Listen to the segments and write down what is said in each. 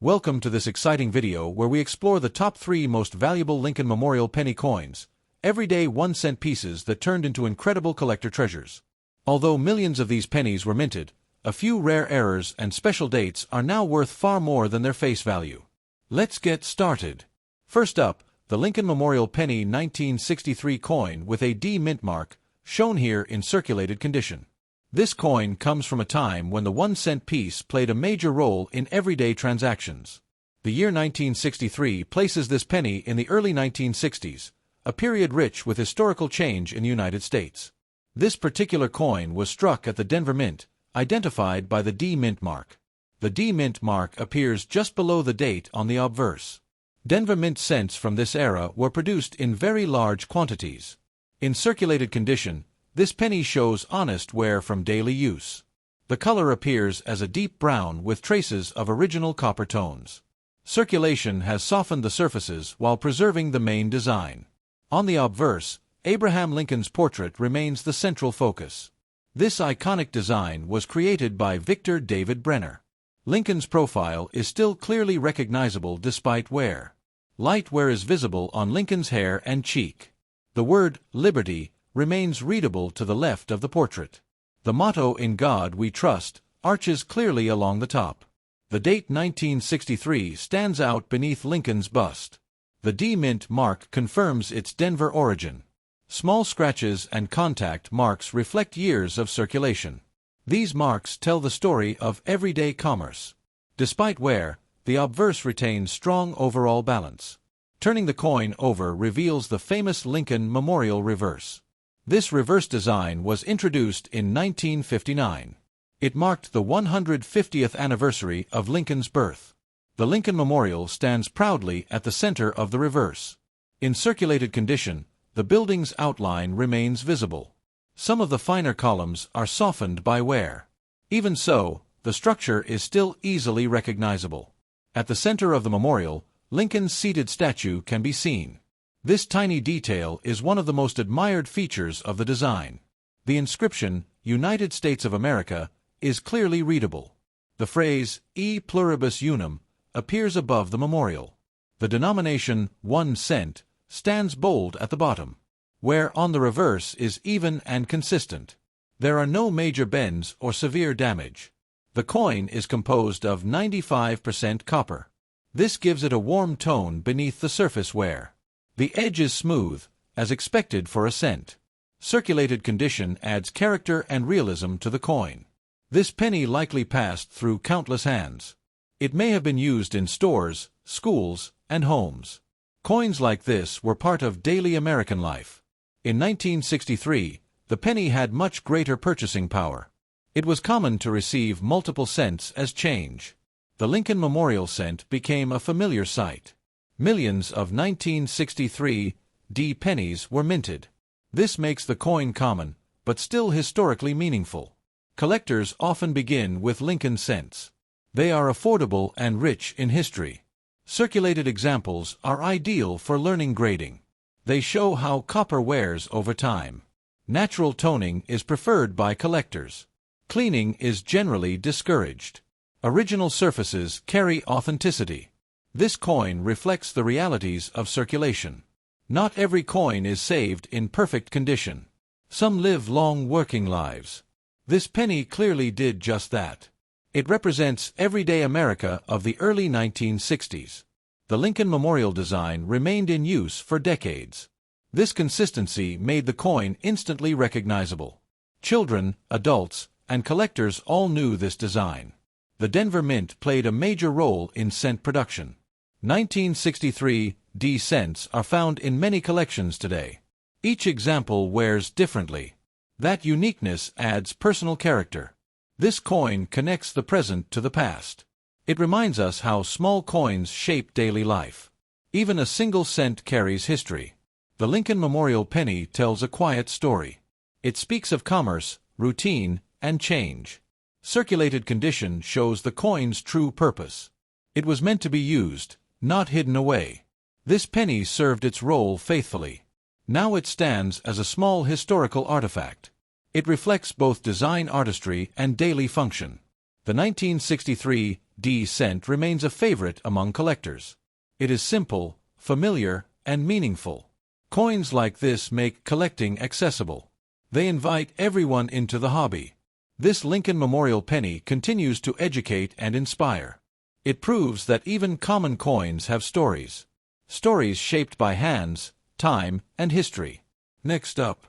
Welcome to this exciting video where we explore the top 3 most valuable Lincoln Memorial penny coins, everyday 1-cent pieces that turned into incredible collector treasures. Although millions of these pennies were minted, a few rare errors and special dates are now worth far more than their face value. Let's get started. First up, the Lincoln Memorial Penny 1963 coin with a D mint mark, shown here in circulated condition. This coin comes from a time when the 1-cent piece played a major role in everyday transactions. The year 1963 places this penny in the early 1960s, a period rich with historical change in the United States. This particular coin was struck at the Denver Mint, identified by the D mint mark. The D mint mark appears just below the date on the obverse. Denver Mint cents from this era were produced in very large quantities. In circulated condition, this penny shows honest wear from daily use. The color appears as a deep brown with traces of original copper tones. Circulation has softened the surfaces while preserving the main design. On the obverse, Abraham Lincoln's portrait remains the central focus. This iconic design was created by Victor David Brenner. Lincoln's profile is still clearly recognizable despite wear. Light wear is visible on Lincoln's hair and cheek. The word "Liberty" remains readable to the left of the portrait. The motto "In God We Trust" arches clearly along the top. The date 1963 stands out beneath Lincoln's bust. The D mint mark confirms its Denver origin. Small scratches and contact marks reflect years of circulation. These marks tell the story of everyday commerce. Despite wear, the obverse retains strong overall balance. Turning the coin over reveals the famous Lincoln Memorial reverse. This reverse design was introduced in 1959. It marked the 150th anniversary of Lincoln's birth. The Lincoln Memorial stands proudly at the center of the reverse. In circulated condition, the building's outline remains visible. Some of the finer columns are softened by wear. Even so, the structure is still easily recognizable. At the center of the memorial, Lincoln's seated statue can be seen. This tiny detail is one of the most admired features of the design. The inscription, "United States of America," is clearly readable. The phrase, "E pluribus unum," appears above the memorial. The denomination, 1 cent, stands bold at the bottom. Where on the reverse is even and consistent. There are no major bends or severe damage. The coin is composed of 95% copper. This gives it a warm tone beneath the surface wear. The edge is smooth, as expected for a cent. Circulated condition adds character and realism to the coin. This penny likely passed through countless hands. It may have been used in stores, schools, and homes. Coins like this were part of daily American life. In 1963, the penny had much greater purchasing power. It was common to receive multiple cents as change. The Lincoln Memorial cent became a familiar sight. Millions of 1963 D pennies were minted. This makes the coin common, but still historically meaningful. Collectors often begin with Lincoln cents. They are affordable and rich in history. Circulated examples are ideal for learning grading. They show how copper wears over time. Natural toning is preferred by collectors. Cleaning is generally discouraged. Original surfaces carry authenticity. This coin reflects the realities of circulation. Not every coin is saved in perfect condition. Some live long working lives. This penny clearly did just that. It represents everyday America of the early 1960s. The Lincoln Memorial design remained in use for decades. This consistency made the coin instantly recognizable. Children, adults, and collectors all knew this design. The Denver Mint played a major role in cent production. 1963 D cents are found in many collections today. Each example wears differently. That uniqueness adds personal character. This coin connects the present to the past. It reminds us how small coins shape daily life. Even a single cent carries history. The Lincoln Memorial penny tells a quiet story. It speaks of commerce, routine, and change. Circulated condition shows the coin's true purpose. It was meant to be used, not hidden away. This penny served its role faithfully. Now it stands as a small historical artifact. It reflects both design artistry and daily function. The 1963 D cent remains a favorite among collectors. It is simple, familiar, and meaningful. Coins like this make collecting accessible. They invite everyone into the hobby. This Lincoln Memorial penny continues to educate and inspire. It proves that even common coins have stories. Stories shaped by hands, time, and history. Next up,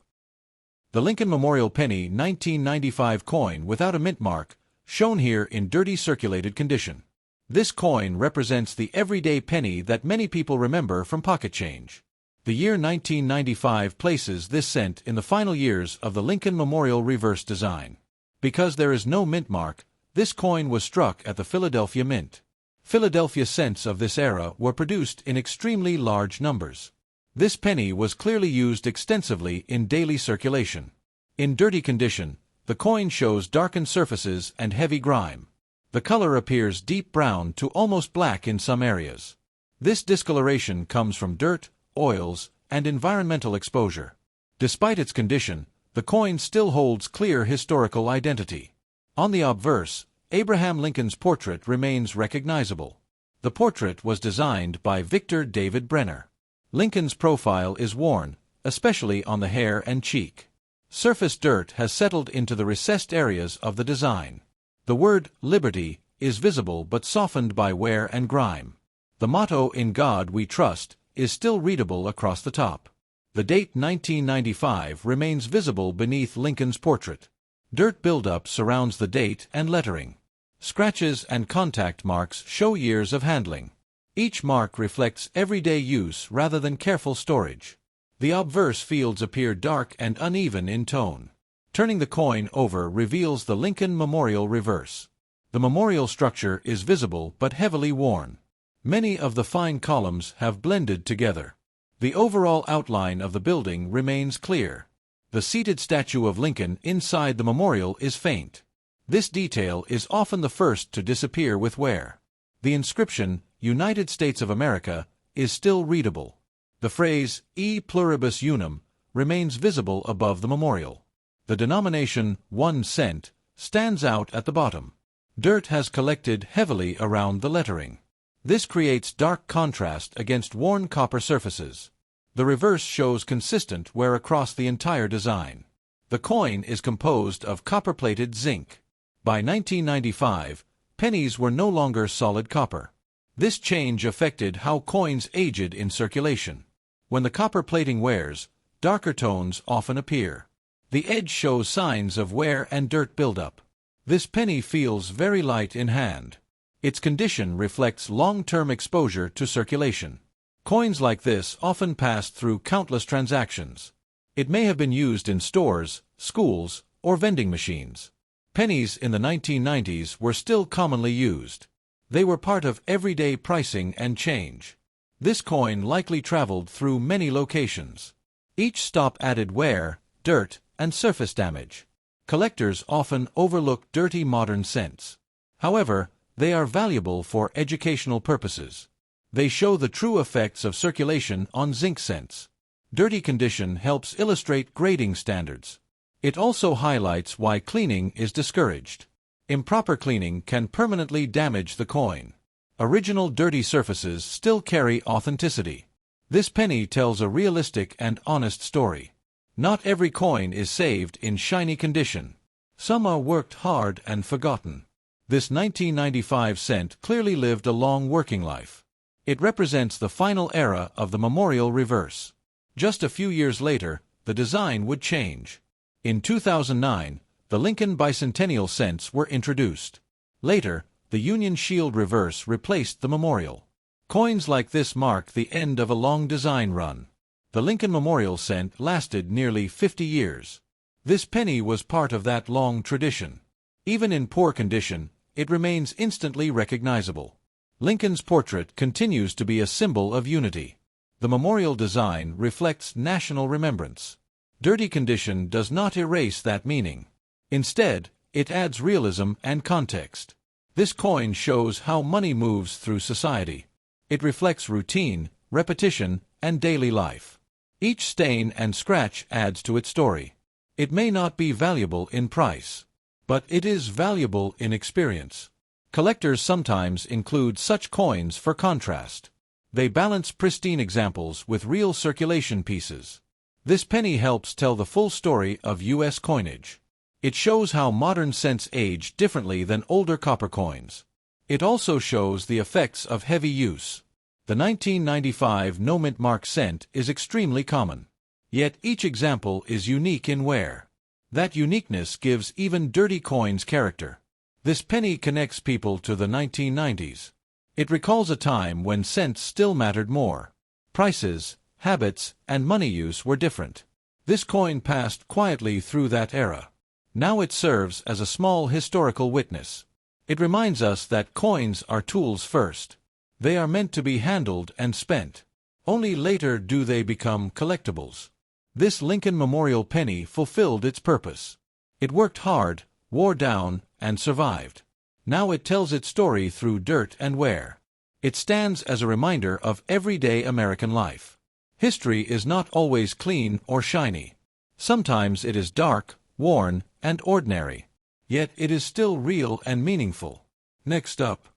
the Lincoln Memorial Penny 1995 coin without a mint mark, shown here in dirty circulated condition. This coin represents the everyday penny that many people remember from pocket change. The year 1995 places this cent in the final years of the Lincoln Memorial reverse design. Because there is no mint mark, this coin was struck at the Philadelphia Mint. Philadelphia cents of this era were produced in extremely large numbers. This penny was clearly used extensively in daily circulation. In dirty condition, the coin shows darkened surfaces and heavy grime. The color appears deep brown to almost black in some areas. This discoloration comes from dirt, oils, and environmental exposure. Despite its condition, the coin still holds clear historical identity. On the obverse, Abraham Lincoln's portrait remains recognizable. The portrait was designed by Victor David Brenner. Lincoln's profile is worn, especially on the hair and cheek. Surface dirt has settled into the recessed areas of the design. The word "Liberty" is visible but softened by wear and grime. The motto "In God We Trust" is still readable across the top. The date 1995 remains visible beneath Lincoln's portrait. Dirt buildup surrounds the date and lettering. Scratches and contact marks show years of handling. Each mark reflects everyday use rather than careful storage. The obverse fields appear dark and uneven in tone. Turning the coin over reveals the Lincoln Memorial reverse. The memorial structure is visible but heavily worn. Many of the fine columns have blended together. The overall outline of the building remains clear. The seated statue of Lincoln inside the memorial is faint. This detail is often the first to disappear with wear. The inscription, "United States of America," is still readable. The phrase, "E pluribus unum," remains visible above the memorial. The denomination, 1 cent, stands out at the bottom. Dirt has collected heavily around the lettering. This creates dark contrast against worn copper surfaces. The reverse shows consistent wear across the entire design. The coin is composed of copper-plated zinc. By 1995, pennies were no longer solid copper. This change affected how coins aged in circulation. When the copper plating wears, darker tones often appear. The edge shows signs of wear and dirt buildup. This penny feels very light in hand. Its condition reflects long-term exposure to circulation. Coins like this often pass through countless transactions. It may have been used in stores, schools, or vending machines. Pennies in the 1990s were still commonly used. They were part of everyday pricing and change. This coin likely traveled through many locations. Each stop added wear, dirt, and surface damage. Collectors often overlook dirty modern cents. However, they are valuable for educational purposes. They show the true effects of circulation on zinc cents. Dirty condition helps illustrate grading standards. It also highlights why cleaning is discouraged. Improper cleaning can permanently damage the coin. Original dirty surfaces still carry authenticity. This penny tells a realistic and honest story. Not every coin is saved in shiny condition. Some are worked hard and forgotten. This 1995 cent clearly lived a long working life. It represents the final era of the memorial reverse. Just a few years later, the design would change. In 2009, the Lincoln Bicentennial cents were introduced. Later, the Union Shield reverse replaced the memorial. Coins like this mark the end of a long design run. The Lincoln Memorial cent lasted nearly 50 years. This penny was part of that long tradition. Even in poor condition, it remains instantly recognizable. Lincoln's portrait continues to be a symbol of unity. The memorial design reflects national remembrance. Dirty condition does not erase that meaning. Instead, it adds realism and context. This coin shows how money moves through society. It reflects routine, repetition, and daily life. Each stain and scratch adds to its story. It may not be valuable in price, but it is valuable in experience. Collectors sometimes include such coins for contrast. They balance pristine examples with real circulation pieces. This penny helps tell the full story of U.S. coinage. It shows how modern cents age differently than older copper coins. It also shows the effects of heavy use. The 1995 no-mint mark cent is extremely common. Yet each example is unique in wear. That uniqueness gives even dirty coins character. This penny connects people to the 1990s. It recalls a time when cents still mattered more. Prices, habits, and money use were different. This coin passed quietly through that era. Now it serves as a small historical witness. It reminds us that coins are tools first. They are meant to be handled and spent. Only later do they become collectibles. This Lincoln Memorial penny fulfilled its purpose. It worked hard, wore down, and survived. Now it tells its story through dirt and wear. It stands as a reminder of everyday American life. History is not always clean or shiny. Sometimes it is dark, worn, and ordinary. Yet it is still real and meaningful. Next up,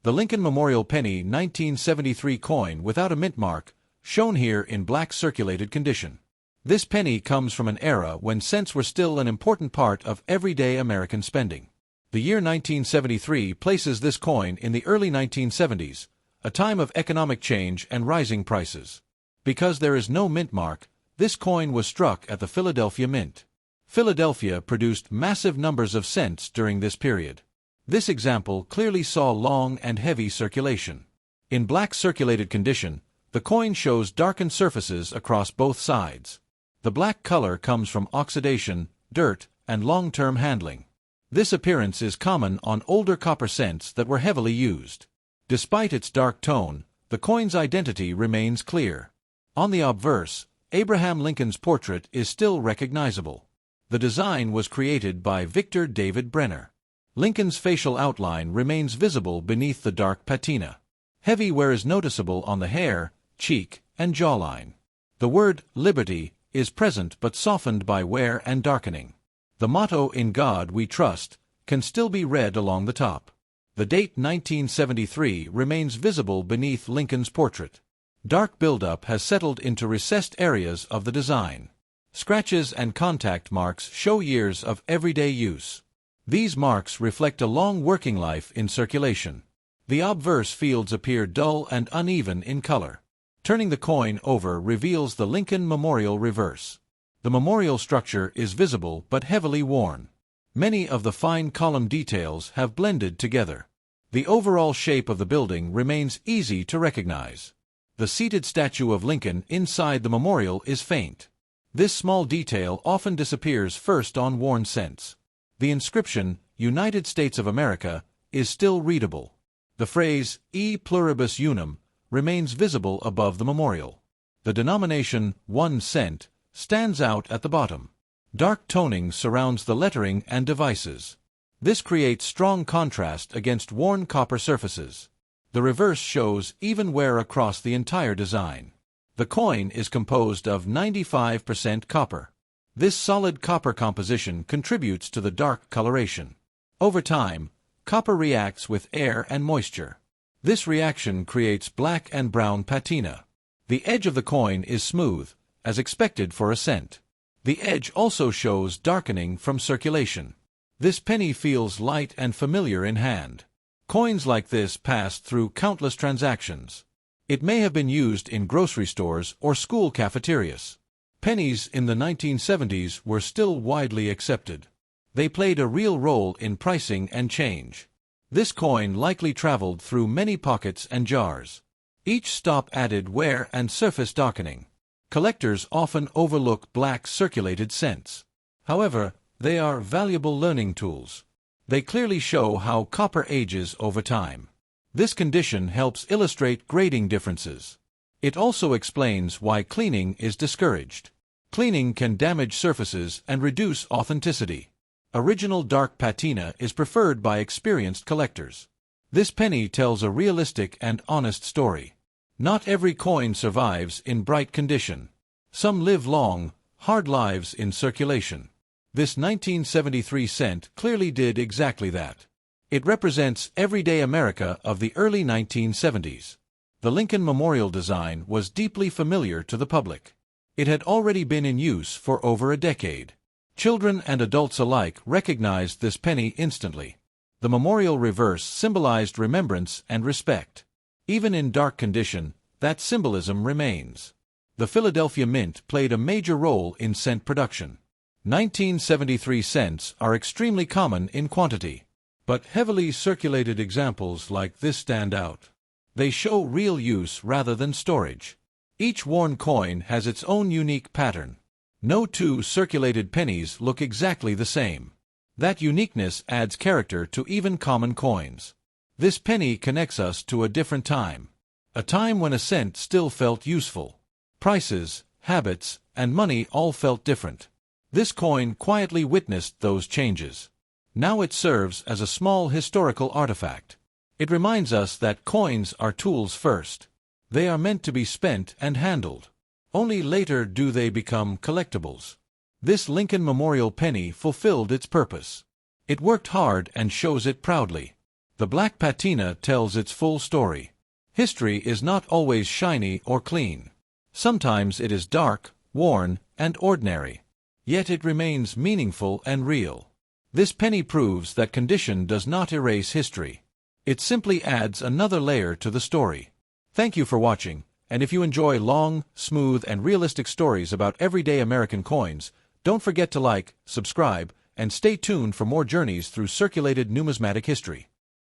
the Lincoln Memorial Penny 1973 coin without a mint mark, shown here in black circulated condition. This penny comes from an era when cents were still an important part of everyday American spending. The year 1973 places this coin in the early 1970s, a time of economic change and rising prices. Because there is no mint mark, this coin was struck at the Philadelphia Mint. Philadelphia produced massive numbers of cents during this period. This example clearly saw long and heavy circulation. In black circulated condition, the coin shows darkened surfaces across both sides. The black color comes from oxidation, dirt, and long-term handling. This appearance is common on older copper cents that were heavily used. Despite its dark tone, the coin's identity remains clear. On the obverse, Abraham Lincoln's portrait is still recognizable. The design was created by Victor David Brenner. Lincoln's facial outline remains visible beneath the dark patina. Heavy wear is noticeable on the hair, cheek, and jawline. The word "Liberty" is present but softened by wear and darkening. The motto "In God We Trust" can still be read along the top. The date 1973 remains visible beneath Lincoln's portrait. Dark buildup has settled into recessed areas of the design. Scratches and contact marks show years of everyday use. These marks reflect a long working life in circulation. The obverse fields appear dull and uneven in color. Turning the coin over reveals the Lincoln Memorial reverse. The memorial structure is visible but heavily worn. Many of the fine column details have blended together. The overall shape of the building remains easy to recognize. The seated statue of Lincoln inside the memorial is faint. This small detail often disappears first on worn cents. The inscription, "United States of America," is still readable. The phrase, "E pluribus unum," remains visible above the memorial. The denomination, 1 cent, stands out at the bottom. Dark toning surrounds the lettering and devices. This creates strong contrast against worn copper surfaces. The reverse shows even wear across the entire design. The coin is composed of 95% copper. This solid copper composition contributes to the dark coloration. Over time, copper reacts with air and moisture. This reaction creates black and brown patina. The edge of the coin is smooth, as expected for a cent. The edge also shows darkening from circulation. This penny feels light and familiar in hand. Coins like this passed through countless transactions. It may have been used in grocery stores or school cafeterias. Pennies in the 1970s were still widely accepted. They played a real role in pricing and change. This coin likely traveled through many pockets and jars. Each stop added wear and surface darkening. Collectors often overlook black circulated cents. However, they are valuable learning tools. They clearly show how copper ages over time. This condition helps illustrate grading differences. It also explains why cleaning is discouraged. Cleaning can damage surfaces and reduce authenticity. Original dark patina is preferred by experienced collectors. This penny tells a realistic and honest story. Not every coin survives in bright condition. Some live long, hard lives in circulation. This 1973 cent clearly did exactly that. It represents everyday America of the early 1970s. The Lincoln Memorial design was deeply familiar to the public. It had already been in use for over a decade. Children and adults alike recognized this penny instantly. The memorial reverse symbolized remembrance and respect. Even in dark condition, that symbolism remains. The Philadelphia Mint played a major role in cent production. 1973 cents are extremely common in quantity, but heavily circulated examples like this stand out. They show real use rather than storage. Each worn coin has its own unique pattern. No two circulated pennies look exactly the same. That uniqueness adds character to even common coins. This penny connects us to a different time. A time when a cent still felt useful. Prices, habits, and money all felt different. This coin quietly witnessed those changes. Now it serves as a small historical artifact. It reminds us that coins are tools first. They are meant to be spent and handled. Only later do they become collectibles. This Lincoln Memorial penny fulfilled its purpose. It worked hard and shows it proudly. The black patina tells its full story. History is not always shiny or clean. Sometimes it is dark, worn, and ordinary. Yet it remains meaningful and real. This penny proves that condition does not erase history. It simply adds another layer to the story. Thank you for watching, and if you enjoy long, smooth, and realistic stories about everyday American coins, don't forget to like, subscribe, and stay tuned for more journeys through circulated numismatic history.